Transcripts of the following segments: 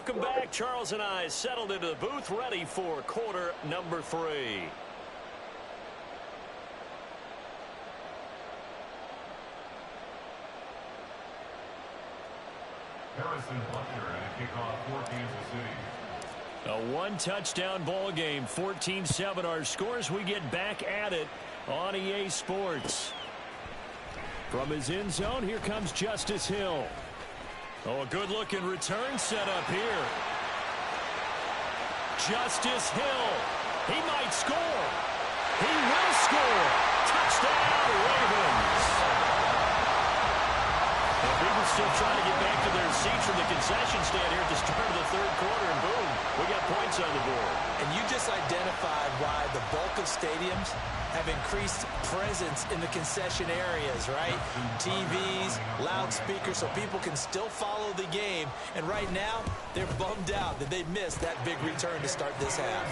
welcome back. Charles and I settled into the booth, ready for quarter number 3. Harrison Butler and a kickoff for Kansas City. A one-touchdown ball game, 14-7 our scores. We get back at it on EA Sports. From his end zone, here comes Justice Hill. Oh, a good-looking return set up here. Justice Hill. He might score. He will score. Touchdown, Ravens. And people still trying to get back to their seats from the concession stand here at the start of the third quarter, and boom, we got points on the board. And you just identified why the bulk of stadiums have increased presence in the concession areas, right? TVs, loudspeakers, so people can still follow the game. And right now, they're bummed out that they missed that big return to start this half.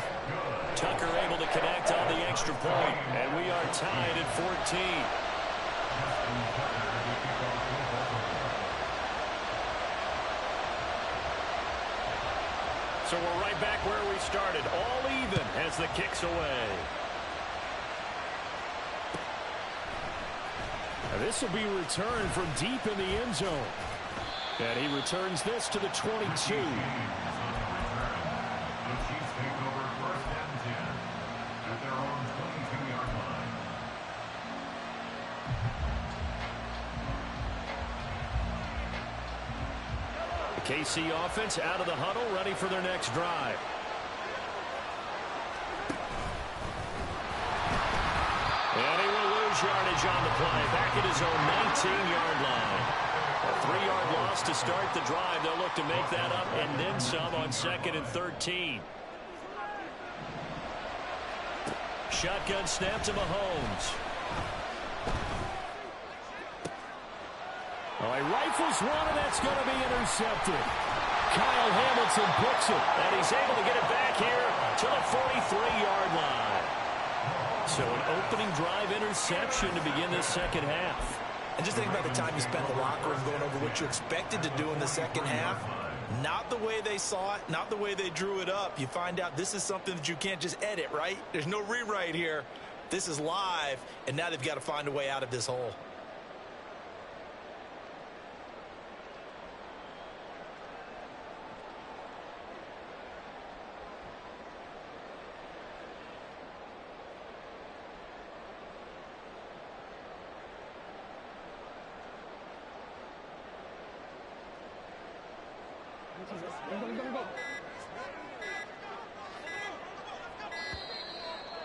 Tucker able to connect on the extra point, and we are tied at 14. So we're right back where we started, all even as the kick's away. Now this will be returned from deep in the end zone. And he returns this to the 22. The Chiefs take over 1st and 10 at their own 22-yard line. The KC offense out of the huddle, ready for their next drive. And he will lose yardage on the play. Back at his own 19-yard line. A 3-yard loss to start the drive. They'll look to make that up and then some on 2nd and 13. Shotgun snap to Mahomes. Oh, he rifles one, and that's going to be intercepted. Kyle Hamilton picks it, and he's able to get it back here to the 43-yard line. So an opening drive interception to begin this second half. And just think about the time you spent in the locker room going over what you expected to do in the second half. Not the way they saw it, not the way they drew it up. You find out this is something that you can't just edit, right? There's no rewrite here. This is live, and now they've got to find a way out of this hole.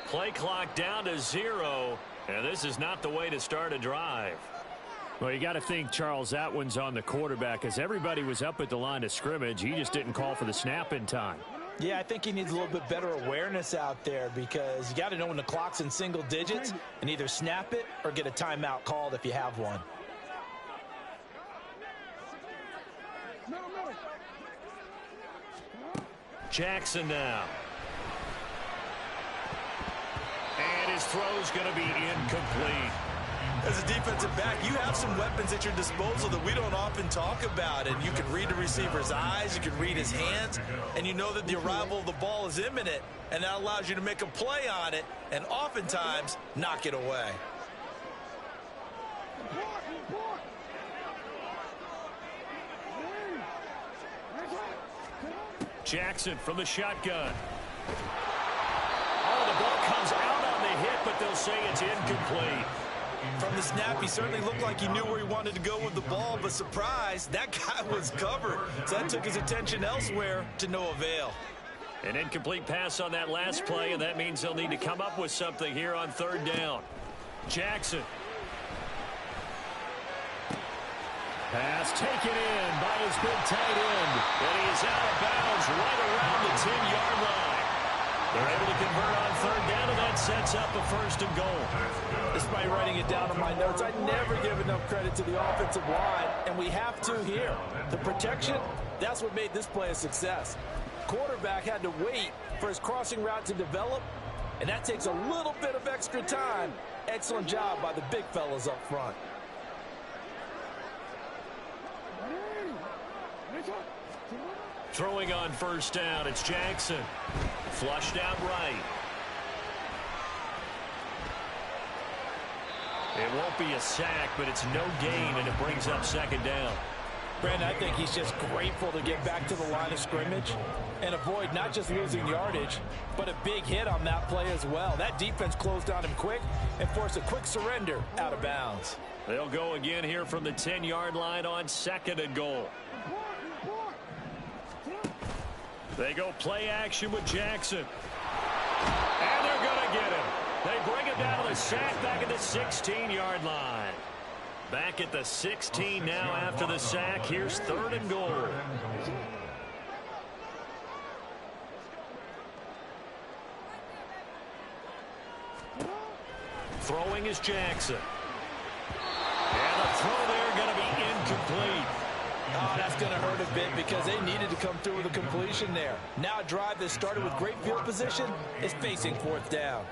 Play clock down to 0, and this is not the way to start a drive. Well, you got to think, Charles, that one's on the quarterback, as everybody was up at the line of scrimmage. He just didn't call for the snap in time. Yeah, I think he needs a little bit better awareness out there, because you got to know when the clock's in single digits and either snap it or get a timeout called if you have one. Jackson now. And his throw's going to be incomplete. As a defensive back, you have some weapons at your disposal that we don't often talk about. And you can read the receiver's eyes, you can read his hands, and you know that the arrival of the ball is imminent. And that allows you to make a play on it and oftentimes knock it away. Jackson from the shotgun. Oh, the ball comes out on the hit, but they'll say it's incomplete. From the snap, he certainly looked like he knew where he wanted to go with the ball, but surprise, that guy was covered. So that took his attention elsewhere to no avail. An incomplete pass on that last play, and that means they'll need to come up with something here on 3rd down. Jackson. Pass taken in by his big tight end. And he is out of bounds right around the 10-yard line. They're able to convert on 3rd down, and that sets up a 1st and goal. Despite writing it down on my notes, I never give enough credit to the offensive line, and we have to here. The protection, that's what made this play a success. Quarterback had to wait for his crossing route to develop, and that takes a little bit of extra time. Excellent job by the big fellas up front. Throwing on first down, it's Jackson. Flushed out right. It won't be a sack, but it's no gain, and it brings up second down. Brandon, I think he's just grateful to get back to the line of scrimmage and avoid not just losing yardage, but a big hit on that play as well. That defense closed on him quick and forced a quick surrender out of bounds. They'll go again here from the 10-yard line on second and goal. They go play action with Jackson. And they're going to get him. They bring him down to the sack back at the 16-yard line. Back at the 16 now after the sack. Here's third and goal. Throwing is Jackson. And the throw there going to be incomplete. Oh, that's going to hurt a bit because they needed to come through with a completion there. Now a drive that started with great field position is facing fourth down.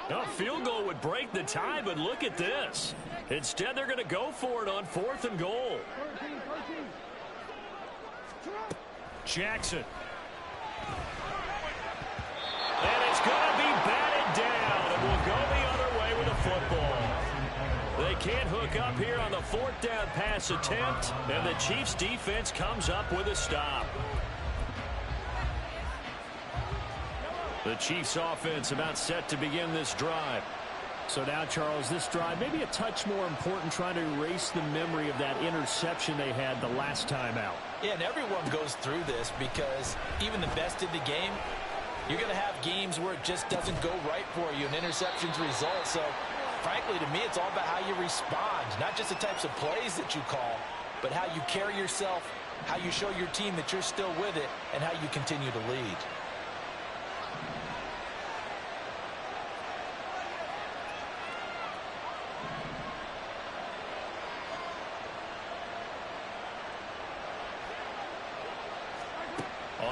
A field goal would break the tie, but look at this. Instead, they're going to go for it on fourth and goal. Jackson. And it's going to be batted down, and we'll go the other way with a football. They can't hook up here on the fourth down pass attempt, and the Chiefs' defense comes up with a stop. The Chiefs offense about set to begin this drive. So now, Charles, this drive may be a touch more important, trying to erase the memory of that interception they had the last time out. Yeah, and everyone goes through this because even the best in the game, you're going to have games where it just doesn't go right for you, and interceptions result. So, frankly, to me, it's all about how you respond, not just the types of plays that you call, but how you carry yourself, how you show your team that you're still with it, and how you continue to lead.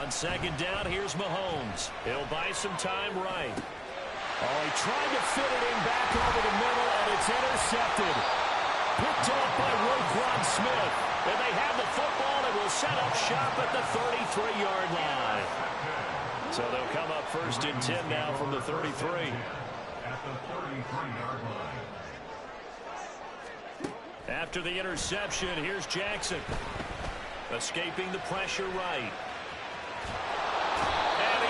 On second down, here's Mahomes. He'll buy some time right. Oh, he tried to fit it in back over the middle, and it's intercepted. Picked off by Roquan Smith. And they have the football and will set up shop at the 33-yard line. So they'll come up first and 10 now from the 33. At the 33-yard line. After the interception, here's Jackson. Escaping the pressure right.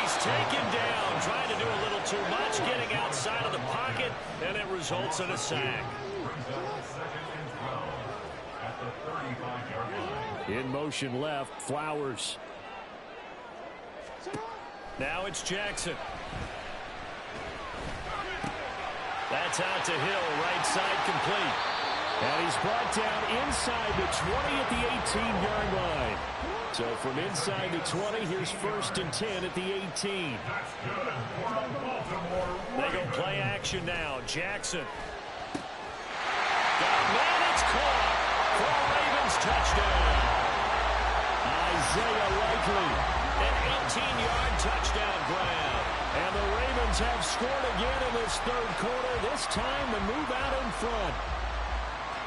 He's taken down, trying to do a little too much, getting outside of the pocket, and it results in a sack. In motion left, Flowers. Now it's Jackson. That's out to Hill, right side complete. And he's brought down inside the 20 at the 18-yard line. So from inside the 20, here's first and 10 at the 18. They go play action now. Jackson. Man, it's caught for a Ravens touchdown. Isaiah Likely. An 18-yard touchdown grab. And the Ravens have scored again in this third quarter. This time the move out in front.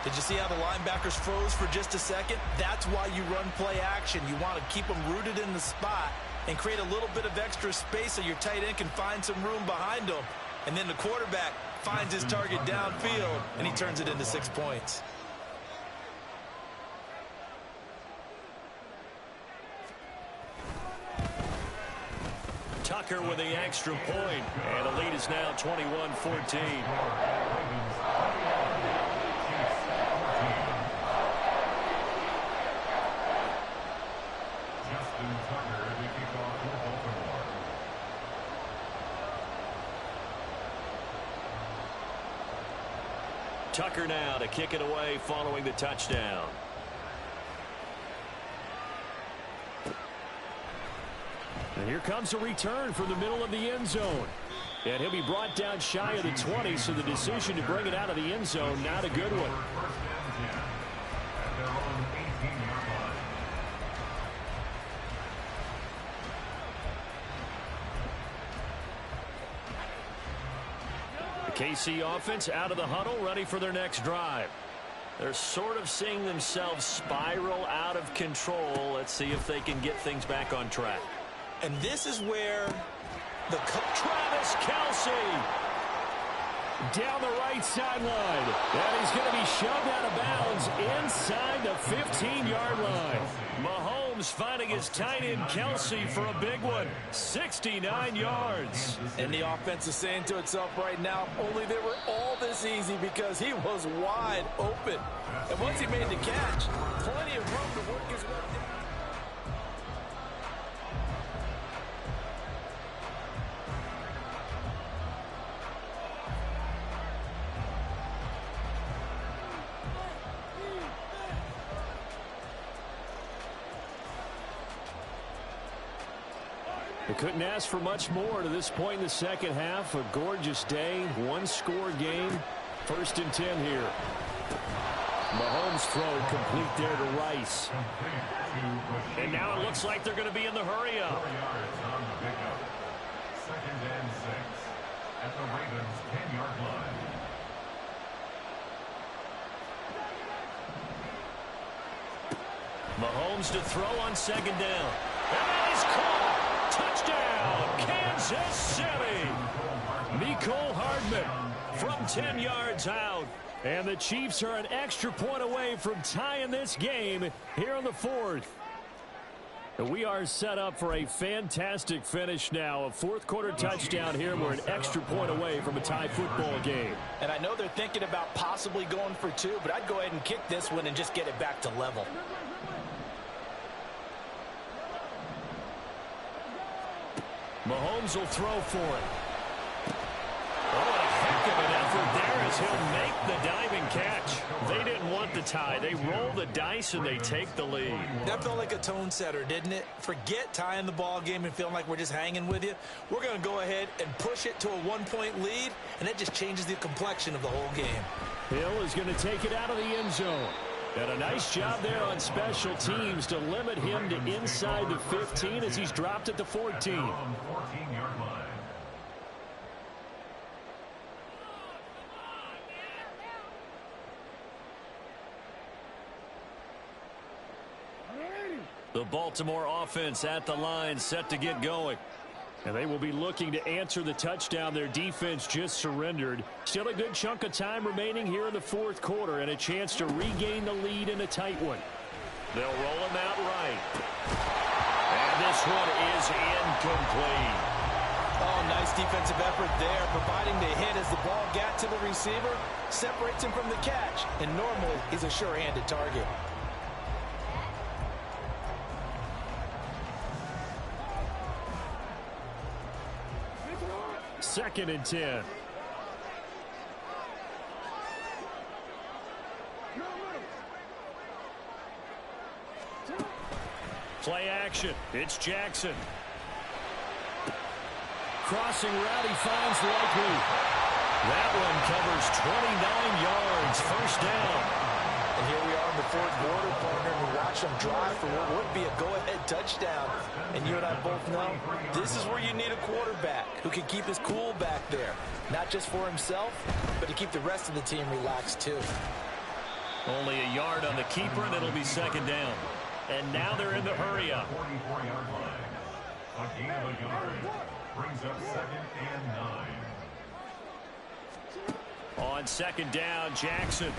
Did you see how the linebackers froze for just a second? That's why you run play action. You want to keep them rooted in the spot and create a little bit of extra space so your tight end can find some room behind them. And then the quarterback finds his target downfield, and he turns it into 6 points. Tucker with the extra point, and the lead is now 21-14. Tucker now to kick it away following the touchdown. And here comes a return from the middle of the end zone. And he'll be brought down shy of the 20, so the decision to bring it out of the end zone, not a good one. The KC offense out of the huddle, ready for their next drive. They're sort of seeing themselves spiral out of control. Let's see if they can get things back on track. And this is where the Travis Kelce down the right sideline. And he's going to be shoved out of bounds inside the 15-yard line. Mahomes finding his tight end Kelce for a big one. 69 yards. And the offense is saying to itself right now, only they were all this easy because he was wide open. And once he made the catch, plenty of room to work his way down. They couldn't ask for much more to this point in the second half. A gorgeous day, one-score game. 1st and 10 here. Mahomes throw complete there to Rice. And now it looks like they're going to be in the hurry-up. 2nd and 6 at the Ravens' 10-yard line. Mahomes to throw on 2nd down. And he's caught. Touchdown, Kansas City. Mecole Hardman from 10 yards out. And the Chiefs are an extra point away from tying this game here in the 4th. We are set up for a fantastic finish now. A 4th quarter touchdown here. We're an extra point away from a tie football game. And I know they're thinking about possibly going for 2, but I'd go ahead and kick this one and just get it back to level. Mahomes will throw for it. Oh, a heck of an effort there as he'll make the diving catch. They didn't want the tie. They roll the dice and they take the lead. That felt like a tone setter, didn't it? Forget tying the ball game and feeling like we're just hanging with you. We're going to go ahead and push it to a 1-point lead, and that just changes the complexion of the whole game. Hill is going to take it out of the end zone. And a nice job there on special teams to limit him to inside the 15 as he's dropped at the 14. 14-yard line. The Baltimore offense at the line, set to get going. And they will be looking to answer the touchdown their defense just surrendered. Still a good chunk of time remaining here in the 4th quarter and a chance to regain the lead in a tight one. They'll roll him out right. And this one is incomplete. Oh, nice defensive effort there, providing the hit as the ball got to the receiver, separates him from the catch, and normally he's a sure-handed target. 2nd and 10. Play action. It's Jackson. Crossing route, he finds Likely. That one covers 29 yards. 1st down. And here we are in the 4th quarter, partner, and we watch them drive for what would be a go-ahead touchdown. And you and I both know this is where you need a quarterback who can keep his cool back there. Not just for himself, but to keep the rest of the team relaxed too. Only a yard on the keeper, and it'll be 2nd down. And now they're in the hurry-up. 44-yard line. A gain of a yard brings up 2nd and 9. On 2nd down, Jackson.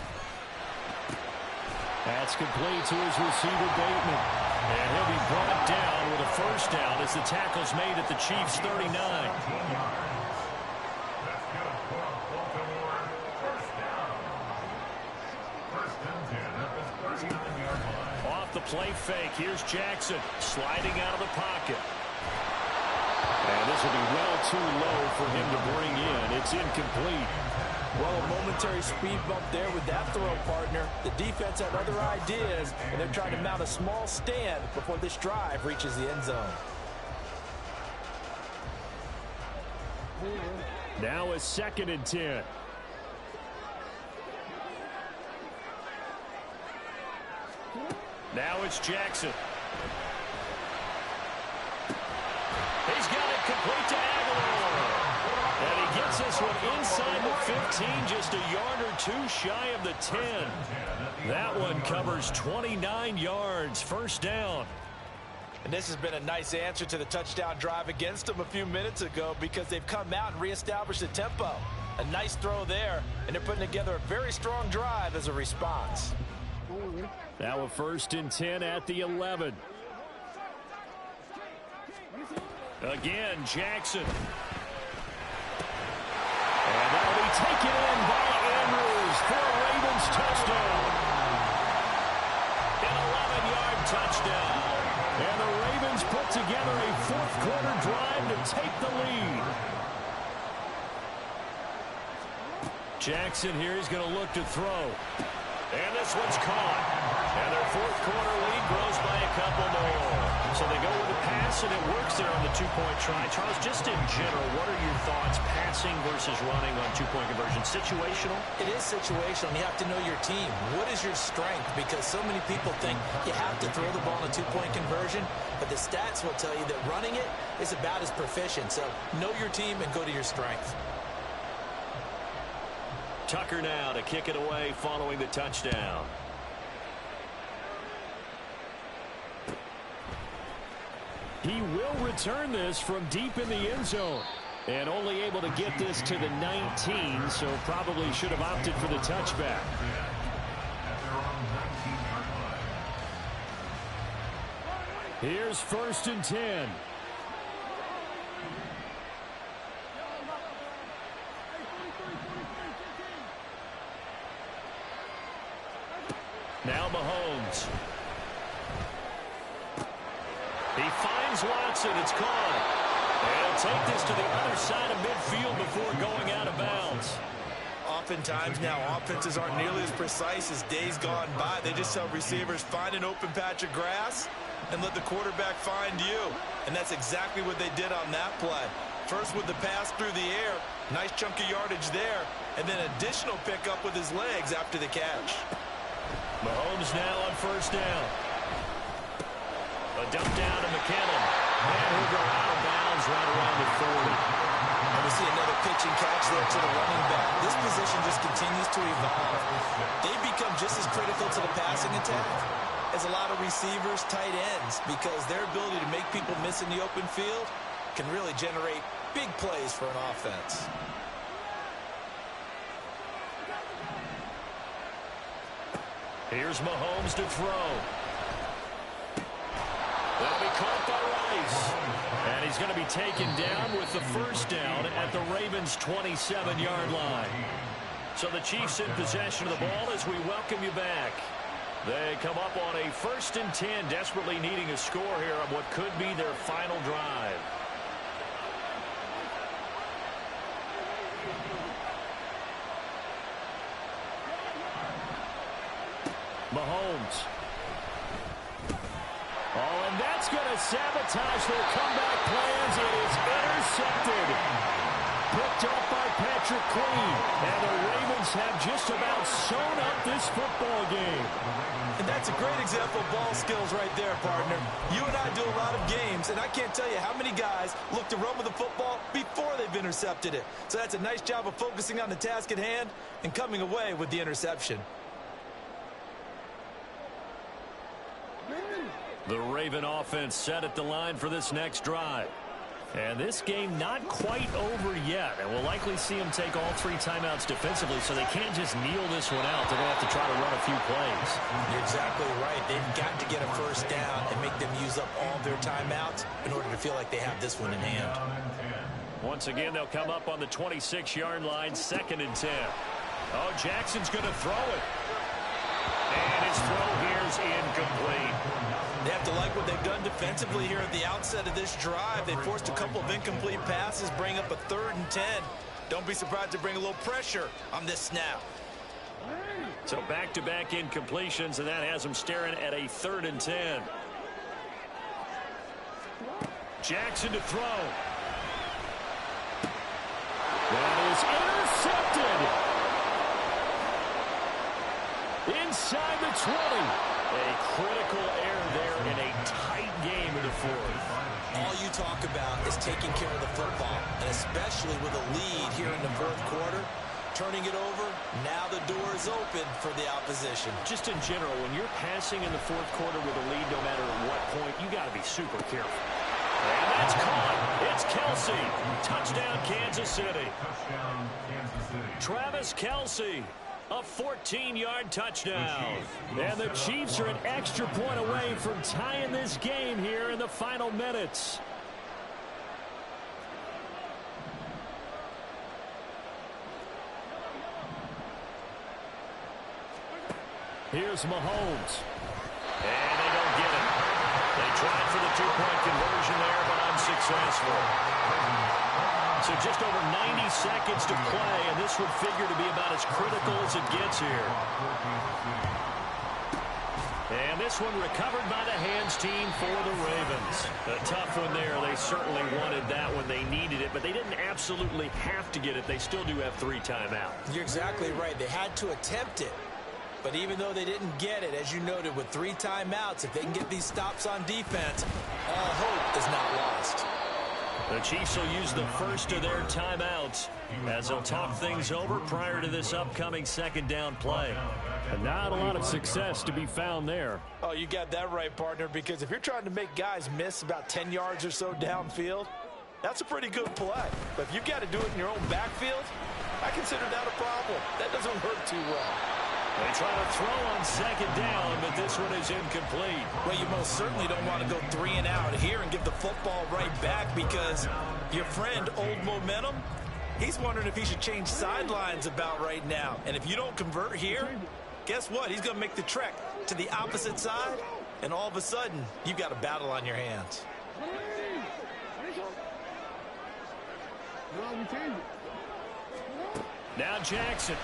That's complete to his receiver, Bateman. And he'll be brought down with a 1st down as the tackle's made at the Chiefs' 39. That's good for Baltimore. 1st down. 1st and 10 at the 39-yard line. Off the play fake, here's Jackson sliding out of the pocket. And this will be well too low for him to bring in. It's incomplete. Well, a momentary speed bump there with that throw, partner. The defense had other ideas, and they're trying to mount a small stand before this drive reaches the end zone. Now it's 2nd and 10. Now it's Jackson. He's got it complete to Aguilar. And he gets this one inside the 15, just a yard or two shy of the 10. That one covers 29 yards, first down. And this has been a nice answer to the touchdown drive against them a few minutes ago because they've come out and reestablished the tempo. A nice throw there, and they're putting together a very strong drive as a response. Now a 1st and 10 at the 11. Again, Jackson. And that'll be taken in by Andrews for a Ravens touchdown. An 11-yard touchdown. And the Ravens put together a fourth-quarter drive to take the lead. Jackson here is going to look to throw. And this one's caught. And their fourth-quarter lead grows by a couple more. So they go with the pass, and it works there on the two-point try. Charles, just in general, what are your thoughts passing versus running on two-point conversion? Situational? It is situational. You have to know your team. What is your strength? Because so many people think you have to throw the ball in a two-point conversion, but the stats will tell you that running it is about as proficient. So know your team and go to your strength. Tucker now to kick it away following the touchdown. He will return this from deep in the end zone. And only able to get this to the 19, so probably should have opted for the touchback. Here's 1st and 10. Now Mahomes. He finds Watson. It's caught. And he'll take this to the other side of midfield before going out of bounds. Oftentimes now offenses aren't nearly as precise as days gone by. They just tell receivers, find an open patch of grass and let the quarterback find you. And that's exactly what they did on that play. First with the pass through the air. Nice chunk of yardage there. And then additional pickup with his legs after the catch. Mahomes now on 1st down. A dump down to McKinnon. And he'll go out of bounds right around the 40. And we see another pitch and catch there to the running back. This position just continues to evolve. They become just as critical to the passing attack as a lot of receivers, tight ends, because their ability to make people miss in the open field can really generate big plays for an offense. Here's Mahomes to throw. That'll be caught by Rice. And he's going to be taken down with the 1st down at the Ravens' 27-yard line. So the Chiefs in possession of the ball as we welcome you back. They come up on a 1st and 10, desperately needing a score here on what could be their final drive. Mahomes. Oh, and that's going to sabotage their comeback plans. It is intercepted. Picked up by Patrick Queen. And the Ravens have just about sewn up this football game. And that's a great example of ball skills right there, partner. You and I do a lot of games, and I can't tell you how many guys look to run with the football before they've intercepted it. So that's a nice job of focusing on the task at hand and coming away with the interception. The Raven offense set at the line for this next drive. And this game not quite over yet. And we'll likely see them take all 3 timeouts defensively, so they can't just kneel this one out. They're going to have to try to run a few plays. You're exactly right. They've got to get a 1st down and make them use up all their timeouts in order to feel like they have this one in hand. Once again, they'll come up on the 26-yard line, 2nd and 10. Oh, Jackson's going to throw it. And his throw here is incomplete. They have to like what they've done defensively here at the outset of this drive. They forced a couple of incomplete passes, bring up a 3rd and 10. Don't be surprised to bring a little pressure on this snap. So back-to-back incompletions, and that has them staring at a 3rd and 10. Jackson to throw. That is intercepted. inside the 20. A critical error there in a tight game in the fourth. All you talk about is taking care of the football, and especially with a lead here in the fourth quarter. Turning it over, now the door is open for the opposition. Just in general, when you're passing in the fourth quarter with a lead, no matter at what point, you got to be super careful. And that's caught. It's Kelsey. Touchdown, Kansas City. Touchdown, Kansas City. Travis Kelsey, a 14-yard touchdown. And the Chiefs are an extra point away from tying this game here in the final minutes. Here's Mahomes. And they don't get it. They tried for the two-point conversion there, but unsuccessful. So just over 90 seconds to play, and this would figure to be about as critical as it gets here. And this one recovered by the hands team for the Ravens. A tough one there. They certainly wanted that when they needed it, but they didn't absolutely have to get it. They still do have 3 timeouts. You're exactly right. They had to attempt it. But even though they didn't get it, as you noted, with 3 timeouts, if they can get these stops on defense, all hope is not lost. The Chiefs will use the first of their timeouts as they'll talk things over prior to this upcoming second down play. And not a lot of success to be found there. Oh, you got that right, partner, because if you're trying to make guys miss about 10 yards or so downfield, that's a pretty good play. But if you've got to do it in your own backfield, I consider that a problem. That doesn't work too well. They try to throw on second down, but this one is incomplete. Well, you most certainly don't want to go 3 and out here and give the football right back, because your friend, Old Momentum, he's wondering if he should change sidelines about right now. And if you don't convert here, guess what? He's going to make the trek to the opposite side, and all of a sudden, you've got a battle on your hands. Now Jackson.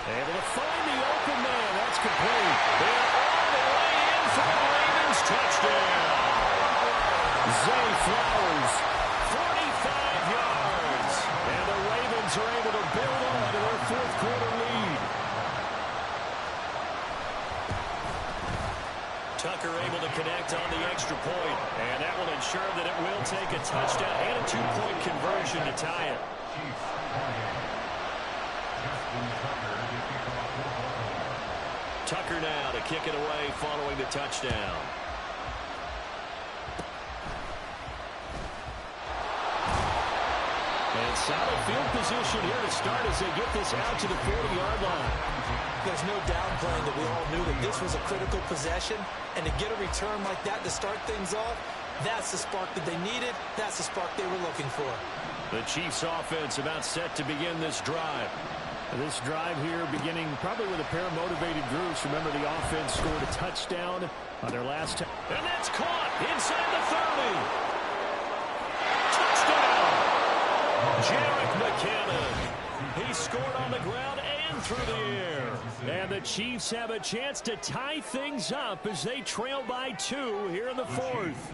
Able to find the open man. That's complete. They're all the way in for the Ravens touchdown. Zay Flowers, 45 yards. And the Ravens are able to build on to their fourth quarter lead. Tucker able to connect on the extra point. And that will ensure that it will take a touchdown and a 2-point conversion to tie it. Tucker now to kick it away following the touchdown. And solid field position here to start as they get this out to the 40-yard line. There's no downplaying that we all knew that this was a critical possession, and to get a return like that to start things off, that's the spark that they needed. That's the spark they were looking for. The Chiefs offense about set to begin this drive. This drive here beginning probably with a pair of motivated groups. Remember, the offense scored a touchdown on their last time. And that's caught inside the 30. Touchdown! Jerick McKinnon. He scored on the ground and through the air. And the Chiefs have a chance to tie things up as they trail by 2 here in the fourth.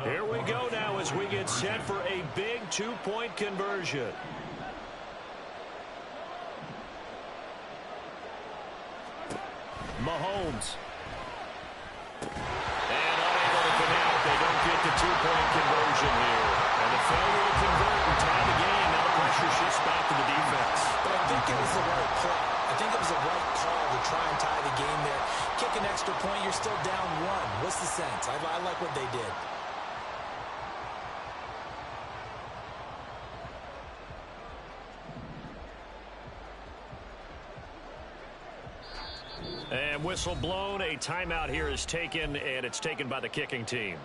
Here we go now as we get set for a big 2-point conversion. Mahomes. And unable to connect. They don't get the 2-point conversion here. And the failure to convert and tie the game. Now the pressure shifts back to the defense. But I think it was the right play. I think it was the right call to try and tie the game there. Kick an extra point, you're still down 1. What's the sense? I like what they did. And whistle blown. A timeout here is taken, and it's taken by the kicking team.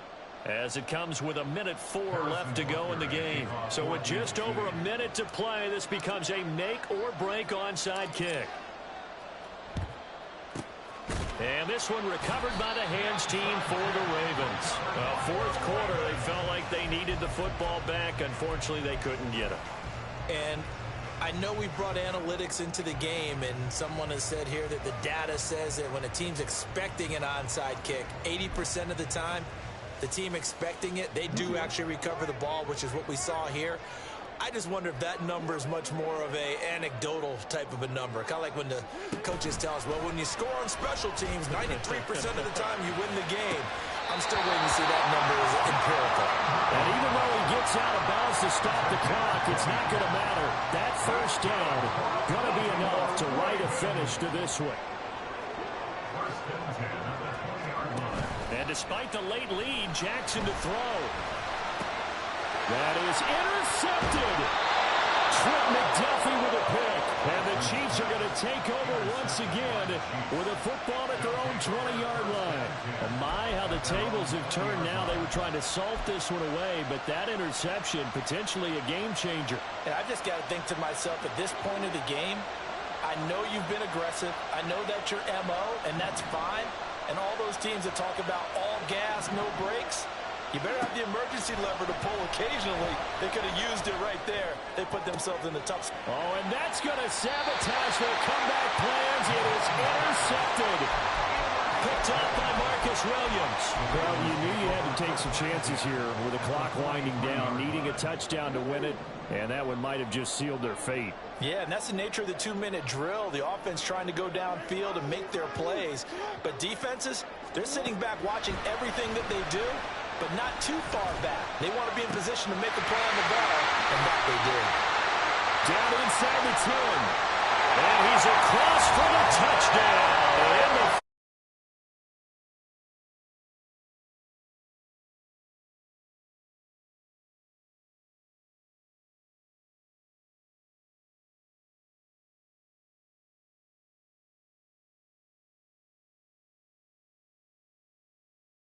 As it comes with 1:04 left to go in the game. So with just over a minute to play, this becomes a make-or-break onside kick. And this one recovered by the hands team for the Ravens. Fourth quarter, they felt like they needed the football back. Unfortunately, they couldn't get it. And I know we brought analytics into the game, and someone has said here that the data says that when a team's expecting an onside kick, 80% of the time, the team expecting it, they do actually recover the ball, which is what we saw here. I just wonder if that number is much more of a anecdotal type of a number. Kind of like when the coaches tell us, well, when you score on special teams, 93% of the time you win the game. I'm still waiting to see that number is empirical. And even though he gets out of bounds to stop the clock, it's not going to matter. That first down going to be enough to write a finish to this one. And despite the late lead, Jackson to throw. That is intercepted. Trent McDuffie with a pick. And the Chiefs are going to take over once again with a football at their own 20-yard line. Oh my, how the tables have turned now. They were trying to salt this one away, but that interception, potentially a game changer. And I just got to think to myself, at this point of the game, I know you've been aggressive. I know that's your MO, and that's fine. And all those teams that talk about all gas, no brakes, you better have the emergency lever to pull occasionally. They could have used it right there. They put themselves in the tough spot. Oh, and that's going to sabotage their comeback plans. It is intercepted. Picked up by Marcus Williams. Well, you knew you had to take some chances here with the clock winding down, needing a touchdown to win it, and that one might have just sealed their fate. Yeah, and that's the nature of the 2-minute drill. The offense trying to go downfield and make their plays. But defenses, they're sitting back watching everything that they do, but not too far back. They want to be in position to make a play on the ball, and that they did. Down inside the 10. And he's across for the